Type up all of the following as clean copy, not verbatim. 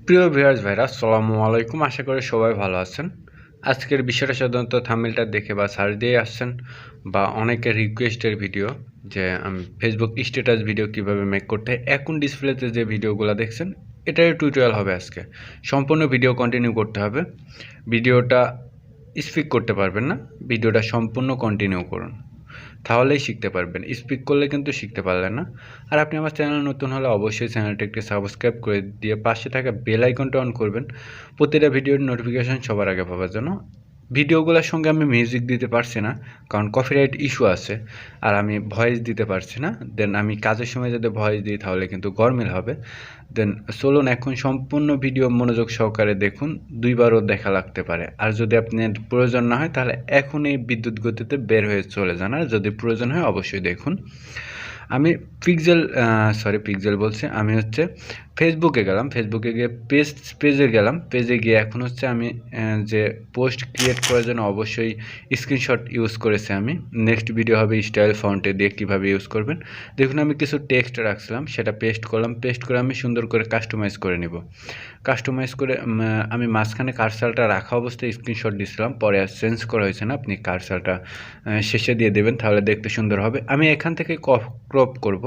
প্রিয় ভিউয়ার্স ভাইরা আসসালামু আলাইকুম। আশা করি সবাই ভালো আছেন। আজকের বিষয়টা সাধারণত থাম্বনেলটা দেখে বা সার্চ দিয়ে আসছেন বা অনেকের রিকোয়েস্টের ভিডিও যে ফেসবুক স্ট্যাটাস ভিডিও কিভাবে মেক করতে হয়। এখন ডিসপ্লেতে যে ভিডিওগুলো দেখছেন এটার টিউটোরিয়াল হবে আজকে। সম্পূর্ণ ভিডিও কন্টিনিউ করতে হবে। ভিডিওটা স্পিক করতে পারবেন না, ভিডিওটা সম্পূর্ণ কন্টিনিউ করুন, তাহলেই শিখতে পারবেন। স্পিক করলে কিন্তু শিখতে পারলেন না। আর আপনি আমার চ্যানেল নতুন হলে অবশ্যই চ্যানেলটি একটি সাবস্ক্রাইব করে দিয়ে পাশে থাকা বেল আইকনটা অন করবেন প্রতিটা ভিডিওর নোটিফিকেশন সবার আগে পাওয়ার জন্য। ভিডিওগুলোর সঙ্গে আমি মিউজিক দিতে পারছি না, কারণ কপিরাইট ইস্যু আছে। আর আমি ভয়েস দিতে পারছি না। দেন আমি কাজের সময় যদি ভয়েস দিই তাহলে কিন্তু গরমিল হবে। দেন চলুন এখন সম্পূর্ণ ভিডিও মনোযোগ সহকারে দেখুন, দুইবারও দেখা লাগতে পারে। আর যদি আপনার প্রয়োজন না হয় তাহলে এখনই বিদ্যুৎ গতিতে বের হয়ে চলে যান, আর যদি প্রয়োজন হয় অবশ্যই দেখুন। আমি পিক্সেল বলছি, আমি হচ্ছে ফেসবুকে গেলাম, ফেসবুকে গিয়ে পেজে গেলাম, পেজে গিয়ে এখন হচ্ছে আমি যে পোস্ট ক্রিয়েট করার জন্য অবশ্যই স্ক্রিনশট ইউজ করেছি। আমি নেক্সট ভিডিও হবে স্টাইল ফন্টে দিয়ে কীভাবে ইউজ করবেন। দেখুন আমি কিছু টেক্সট রাখছিলাম, সেটা পেস্ট করলাম, পেস্ট করে আমি সুন্দর করে কাস্টমাইজ করে নিব। কাস্টমাইজ করে আমি মাঝখানে কার্সারটা রাখা অবস্থায় স্ক্রিনশট দিয়েছিলাম, পরে আর চেঞ্জ করা হয়েছে না। আপনি কার্সারটা শেষে দিয়ে দেবেন, তাহলে দেখতে সুন্দর হবে। আমি এখান থেকে ক্রপ করব।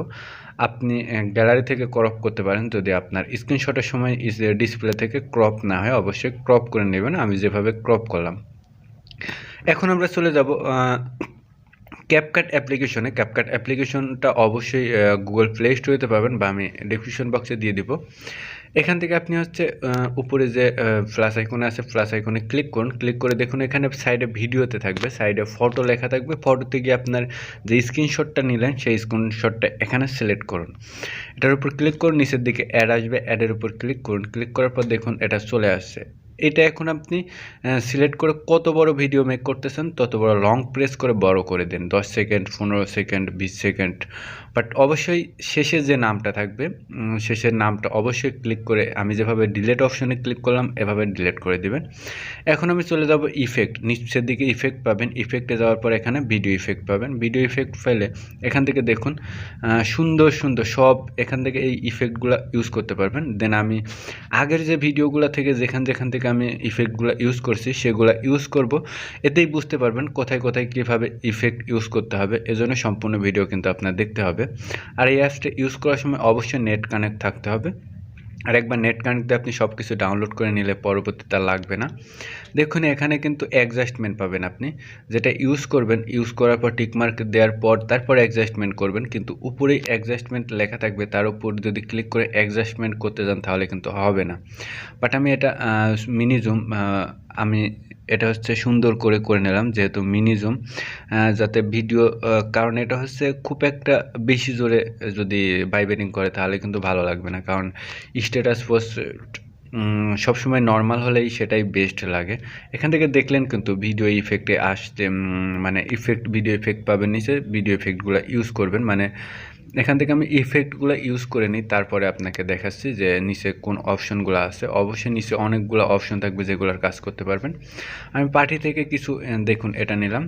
আপনি গ্যালারি থেকে ক্রপ করতে পারেন যদি আপনার স্ক্রিনশটের সময় ডিসপ্লে থেকে ক্রপ না হয়, অবশ্যই ক্রপ করে নেবেন। আমি যেভাবে ক্রপ করলাম। এখন আমরা চলে যাব ক্যাপকাট অ্যাপ্লিকেশনে। ক্যাপকাট অ্যাপ্লিকেশনটা অবশ্যই গুগল প্লে স্টোরেতে পাবেন বা আমি ডেসক্রিপশন বক্সে দিয়ে দিব। এখান থেকে আপনি হচ্ছে উপরে যে প্লাস আইকনে আছে, প্লাস আইকনে ক্লিক করুন। ক্লিক করে দেখুন এখানে সাইডে ভিডিওতে থাকবে, সাইডে ফটো লেখা থাকবে। ফটোতে গিয়ে আপনার যে স্ক্রিনশটটা নিলেন সেই স্ক্রিনশটটা এখানে সিলেক্ট করুন। এটার উপর ক্লিক করুন, নিচের দিকে অ্যাড আসবে, অ্যাডের উপর ক্লিক করুন। ক্লিক করার পর দেখুন এটা চলে আসছে। এটা এখন আপনি সিলেক্ট করে কত বড় ভিডিও মেক করতেছেন তত বড় লং প্রেস করে বড় করে দিন, 10 সেকেন্ড, 15 সেকেন্ড, 20 সেকেন্ড। বাট অবশ্যই শেষে যে নামটা থাকবে শেষের নামটা অবশ্যই ক্লিক করে, আমি যেভাবে ডিলেট অপশনে ক্লিক করলাম এভাবে ডিলেট করে দিবেন। এখন আমি চলে যাব ইফেক্ট, নিচের দিকে ইফেক্ট পাবেন। ইফেক্টে যাওয়ার পর এখানে ভিডিও ইফেক্ট পাবেন। ভিডিও ইফেক্ট পেলে এখান থেকে দেখুন সুন্দর সুন্দর সব এখান থেকে এই ইফেক্টগুলো ইউজ করতে পারবেন। দেন আমি আগের যে ভিডিওগুলো থেকে যেখান থেকে আমি ইফেক্টগুলো ইউজ করছি সেগুলো ইউজ করব। এতেই বুঝতে পারবেন কোথায় কোথায় কীভাবে ইফেক্ট ইউজ করতে হবে। এজন্য সম্পূর্ণ ভিডিও কিন্তু আপনার দেখতে হবে। আর এই অ্যাপসটা ইউজ করার সময় অবশ্যই নেট কানেক্ট থাকতে হবে। আর একবার নেট কানেক্ট দিয়ে আপনি সব কিছু ডাউনলোড করে নিলে পরবর্তীতে আর লাগবে না। দেখুন এখানে কিন্তু অ্যাডজাস্টমেন্ট পাবেন, আপনি যেটা ইউজ করবেন, ইউজ করার পর টিকমার্ক দেওয়ার পর তারপর অ্যাডজাস্টমেন্ট করবেন। কিন্তু উপরেই অ্যাডজাস্টমেন্ট লেখা থাকবে, তার উপর যদি ক্লিক করে অ্যাডজাস্টমেন্ট করতে যান তাহলে কিন্তু হবে না। বাট আমি এটা মিনি জুম, আমি এটা হচ্ছে সুন্দর করে নিলাম যেহেতু মিনি জুম, যাতে ভিডিও, কারণ এটা হচ্ছে খুব একটা বেশি জোরে যদি ভাইব্রেটিং করে তাহলে কিন্তু ভালো লাগবে না, কারণ স্ট্যাটাস পোস্ট সবসময় নর্মাল হলেই সেটাই বেস্ট লাগে। এখান থেকে দেখলেন কিন্তু ভিডিও ইফেক্টে আসতে মানে ভিডিও ইফেক্ট পাবেন, নিচে ভিডিও ইফেক্টগুলো ইউজ করবেন। মানে এখান থেকে আমি ইফেক্টগুলো ইউজ করে নিই, তারপরে আপনাকে দেখাচ্ছি যে নিচে কোন অপশনগুলো আছে। অবশ্যই নিচে অনেকগুলো অপশন থাকবে যেগুলোর কাজ করতে পারবেন। আমি পার্টি থেকে কিছু দেখুন এটা নিলাম,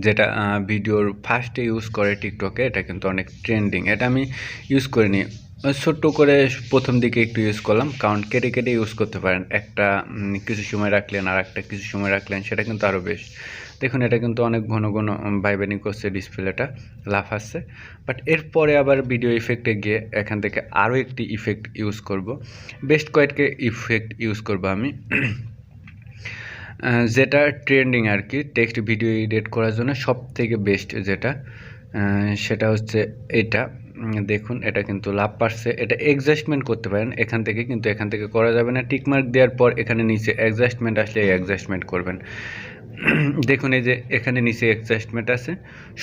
যেটা ভিডিওর ফার্স্টে ইউজ করে টিকটকে। এটা কিন্তু অনেক ট্রেন্ডিং, এটা আমি ইউজ করে নিই। ছোট্ট করে প্রথম দিকে একটু ইউজ করলাম, কারণ কেটে কেটে ইউজ করতে পারেন। একটা কিছু সময় রাখলেন আর একটা কিছু সময় রাখলেন, সেটা কিন্তু আরও বেশ। দেখুন এটা কিন্তু অনেক ঘন ঘন ভাইব্রেটিং করছে, ডিসপ্লেটা লাফাচ্ছে। বাট এরপরে আবার ভিডিও ইফেক্টে গিয়ে এখান থেকে আরও একটি ইফেক্ট ইউজ করব, বেস্ট কয়েকটি ইফেক্ট ইউজ করব আমি যেটা ট্রেন্ডিং আর কি, টেক্সট ভিডিও এডিট করার জন্য সব থেকে বেস্ট যেটা, সেটা হচ্ছে এটা। দেখুন এটা কিন্তু লাভ পাচ্ছে, এটা অ্যাডজাস্টমেন্ট করতে পারেন এখান থেকে, কিন্তু এখান থেকে করা যাবে না। টিকমার্ক দেওয়ার পর এখানে নিচে অ্যাডজাস্টমেন্ট আসলে অ্যাডজাস্টমেন্ট করবেন। দেখুন এই যে এখানে নিচে অ্যাডজাস্টমেন্ট আছে,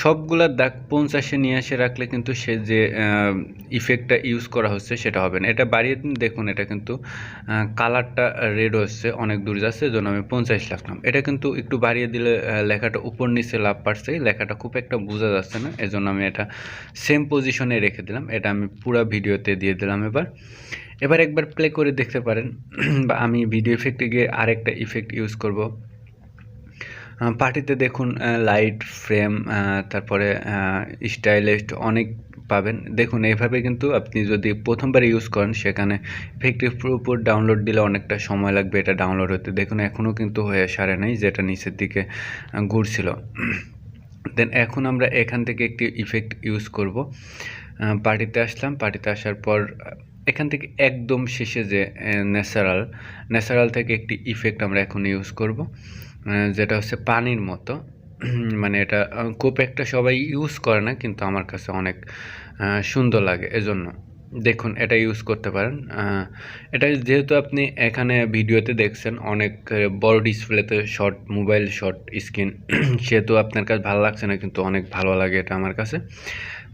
সবগুলার দাগ 50-এ নিয়ে এসে রাখলে কিন্তু সে যে ইফেক্টটা ইউজ করা হচ্ছে সেটা হবে না। এটা বাড়িয়ে দিন, দেখুন এটা কিন্তু কালারটা রেড হচ্ছে, অনেক দূর যাচ্ছে, জন্য আমি 50 রাখলাম। এটা কিন্তু একটু বাড়িয়ে দিলে লেখাটা উপর নিচে লাভ পাচ্ছে, লেখাটা খুব একটা বোঝা যাচ্ছে না, এজন্য আমি এটা সেম পজিশনে রেখে দিলাম। এটা আমি পুরো ভিডিওতে দিয়ে দিলাম। এবার একবার প্লে করে দেখতে পারেন বা আমি ভিডিও ইফেক্টে গিয়ে আরেকটা ইফেক্ট ইউজ করব। পার্টিতে দেখুন লাইট ফ্রেম তারপরে স্টাইলিস্ট অনেক পাবেন। দেখুন এইভাবে কিন্তু আপনি যদি প্রথমবার ইউজ করেন সেখানে ইফেক্টিভ উপর ডাউনলোড দিলে অনেকটা সময় লাগবে এটা ডাউনলোড হতে। দেখুন এখনও কিন্তু হয়ে সারে নাই, যেটা নিচের দিকে ঘুরছিল। দেন এখন আমরা এখান থেকে একটি ইফেক্ট ইউজ করব। পার্টিতে আসলাম, পার্টিতে আসার পর এখান থেকে একদম শেষে যে ন্যাচারাল থেকে একটি ইফেক্ট আমরা এখন ইউজ করব, যেটা হচ্ছে পানির মতো। মানে এটা খুব একটা সবাই ইউজ করে না, কিন্তু আমার কাছে অনেক সুন্দর লাগে, এজন্য দেখুন এটা ইউজ করতে পারেন। এটা যেহেতু আপনি এখানে ভিডিওতে দেখছেন অনেক বড় ডিসপ্লেতে মোবাইল শর্ট স্ক্রিন, সেহেতু আপনার কাছে ভালো লাগছে না, কিন্তু অনেক ভালো লাগে এটা আমার কাছে।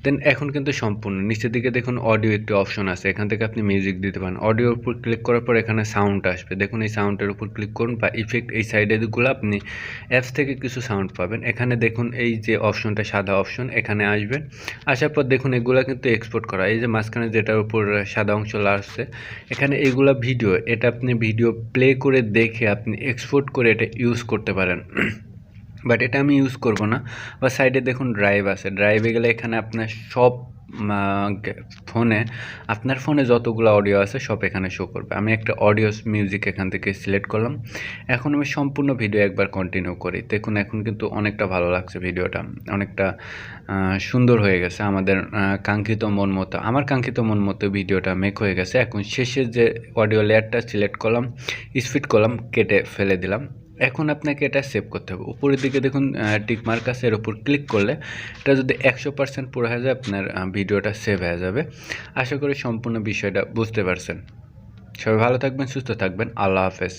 দেন এখন কিন্তু সম্পূর্ণ নিচের দিকে দেখুন অডিও একটি অপশন আছে, এখান থেকে আপনি মিউজিক দিতে পারেন। অডিওর উপর ক্লিক করার পর এখানে সাউন্ড আসবে, দেখুন এই সাউন্ডের উপর ক্লিক করুন, বা ইফেক্ট এই সাইডেরগুলো আপনি অ্যাপস থেকে কিছু সাউন্ড পাবেন। এখানে দেখুন এই যে অপশনটা সাদা অপশন, এখানে আসবেন। আসার পর দেখুন এগুলো কিন্তু এক্সপোর্ট করা, এই যে মাঝখানে যেটার উপর সাদা অংশ আসছে এখানে এইগুলা ভিডিও, এটা আপনি ভিডিও প্লে করে দেখে আপনি এক্সপোর্ট করে এটা ইউজ করতে পারেন। বাট এটা আমি ইউজ করব না। বা সাইডে দেখুন ড্রাইভ আছে, ড্রাইভে গেলে এখানে আপনার সব আপনার ফোনে যতগুলো অডিও আছে সব এখানে শো করবে। আমি একটা অডিও মিউজিক এখান থেকে সিলেক্ট করলাম। এখন আমি সম্পূর্ণ ভিডিও একবার কন্টিনিউ করি। দেখুন এখন কিন্তু অনেকটা ভালো লাগছে, ভিডিওটা অনেকটা সুন্দর হয়ে গেছে, আমাদের কাঙ্ক্ষিত মন মতো, আমার কাঙ্ক্ষিত মন মতো ভিডিওটা মেক হয়ে গেছে। এখন শেষের যে অডিও লেয়ারটা সিলেক্ট করলাম, স্পিড করলাম, কেটে ফেলে দিলাম। এখন আপনাকে এটা সেভ করতে হবে। উপরের দিকে দেখুন টিক মার্ক আছে, এর উপর ক্লিক করলে এটা যদি 100% পুরো হয়ে যায় আপনার ভিডিওটা সেভ হয়ে যাবে। আশা করি সম্পূর্ণ বিষয়টা বুঝতে পারছেন। সবাই ভালো থাকবেন, সুস্থ থাকবেন, আল্লাহ হাফেজ।